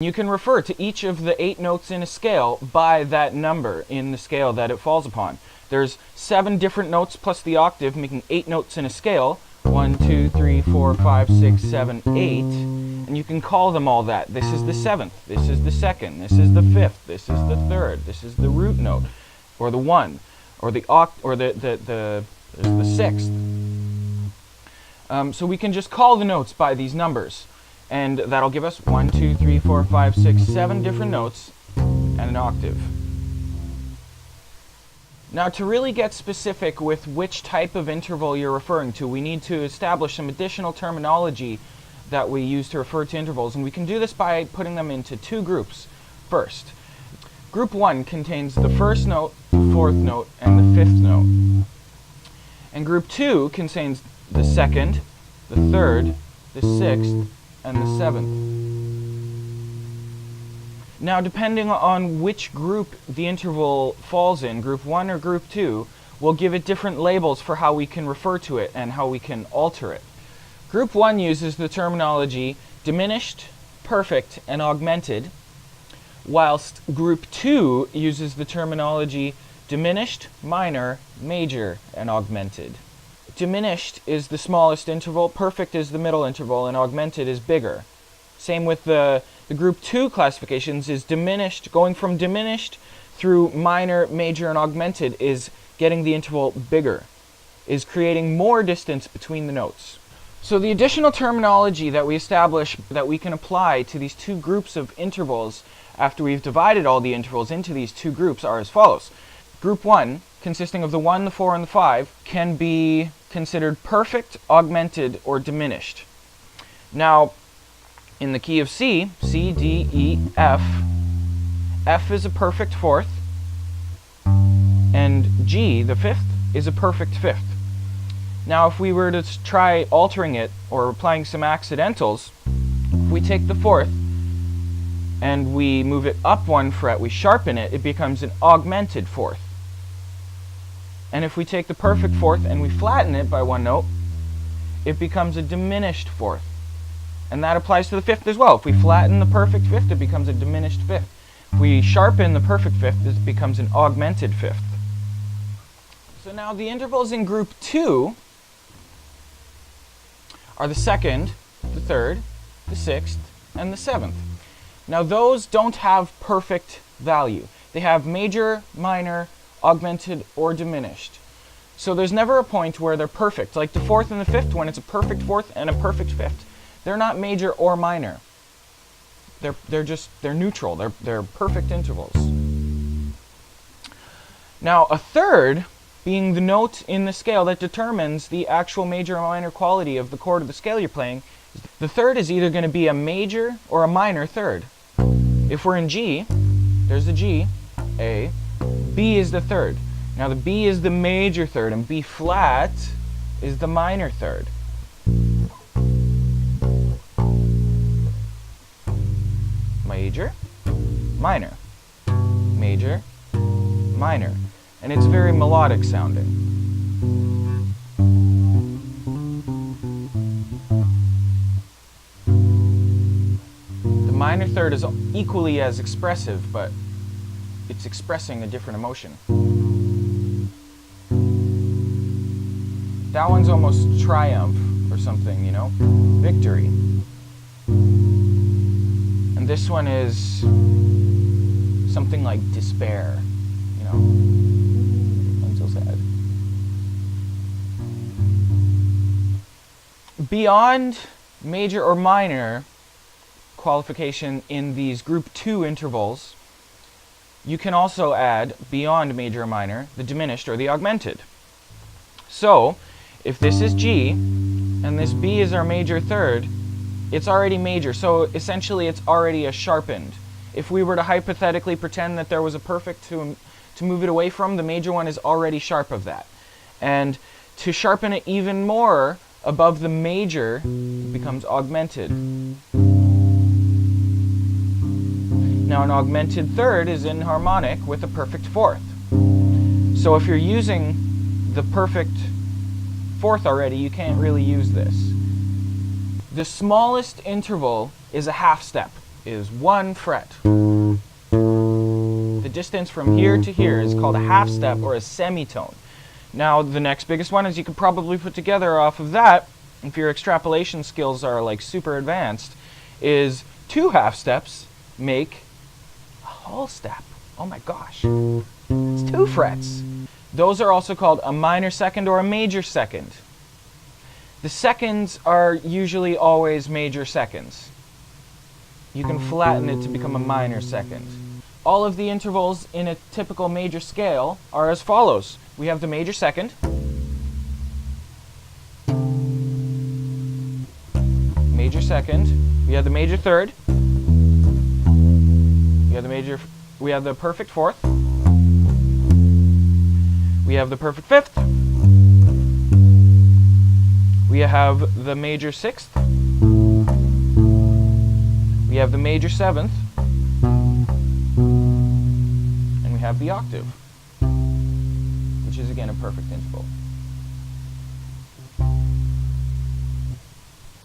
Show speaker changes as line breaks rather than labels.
You can refer to each of the 8 notes in a scale by that number in the scale that it falls upon. There's 7 different notes plus the octave, making 8 notes in a scale. 1, 2, 3, 4, 5, 6, 7, 8. And you can call them all that. This is the 7th. This is the 2nd. This is the 5th. This is the 3rd. This is the root note, or the 1, or the 6th. So we can just call the notes by these numbers. And that'll give us 1, 2, 3, 4, 5, 6, 7 different notes and an octave. Now, to really get specific with which type of interval you're referring to, we need to establish some additional terminology that we use to refer to intervals. And we can do this by putting them into 2 groups. First, group 1 contains the 1st note, the 4th note, and the 5th note. And group 2 contains the 2nd, the 3rd, the 6th, and the 7th. Now, depending on which group the interval falls in, group 1 or group 2, we'll give it different labels for how we can refer to it and how we can alter it. Group 1 uses the terminology diminished, perfect, and augmented, whilst group 2 uses the terminology diminished, minor, major, and augmented. Diminished is the smallest interval, perfect is the middle interval, and augmented is bigger. Same with the group 2 classifications is diminished. Going from diminished through minor, major, and augmented is getting the interval bigger, is creating more distance between the notes. So the additional terminology that we establish that we can apply to these 2 groups of intervals after we've divided all the intervals into these 2 groups are as follows. Group 1, consisting of the 1, the 4, and the 5, can be considered perfect, augmented, or diminished. Now, in the key of C, C, D, E, F, F is a perfect 4th, and G, the 5th, is a perfect 5th. Now, if we were to try altering it or applying some accidentals, if we take the 4th and we move it up 1 fret, we sharpen it, it becomes an augmented 4th. And if we take the perfect 4th and we flatten it by 1 note, it becomes a diminished 4th. And that applies to the 5th as well. If we flatten the perfect 5th, it becomes a diminished 5th. If we sharpen the perfect 5th, it becomes an augmented 5th. So now the intervals in group 2 are the 2nd, the 3rd, the 6th, and the 7th. Now those don't have perfect value. They have major, minor, augmented, or diminished. So there's never a point where they're perfect. Like the 4th and the 5th, when it's a perfect 4th and a perfect 5th, they're not major or minor. They're neutral. They're perfect intervals. Now a 3rd, being the note in the scale that determines the actual major or minor quality of the chord of the scale you're playing, the 3rd is either going to be a major or a minor 3rd. If we're in G, there's the G, A, B is the 3rd. Now the B is the major 3rd, and B flat is the minor 3rd. Major, minor, major, minor. And it's very melodic sounding. The minor 3rd is equally as expressive, but it's expressing a different emotion. That one's almost triumph or something, you know? Victory. And this one is something like despair, you know? I'm so sad. Beyond major or minor qualification in these group 2 intervals, you can also add, beyond major or minor, the diminished or the augmented. So, if this is G, and this B is our major 3rd, it's already major, so essentially it's already a sharpened. If we were to hypothetically pretend that there was a perfect to move it away from, the major one is already sharp of that. And to sharpen it even more above the major, it becomes augmented. Now an augmented 3rd is inharmonic with a perfect 4th. So if you're using the perfect 4th already, you can't really use this. The smallest interval is a half step. is 1 fret. The distance from here to here is called a half step or a semitone. Now, the next biggest one, as you could probably put together off of that, if your extrapolation skills are like super advanced, is 2 half steps make a whole step. Oh my gosh. It's 2 frets. Those are also called a minor second or a major second. The seconds are usually always major seconds. You can flatten it to become a minor second. All of the intervals in a typical major scale are as follows. We have the major second, major second, we have the major third, we have the perfect fourth, we have the perfect fifth, we have the major sixth, we have the major seventh, and we have the octave, which is again a perfect interval.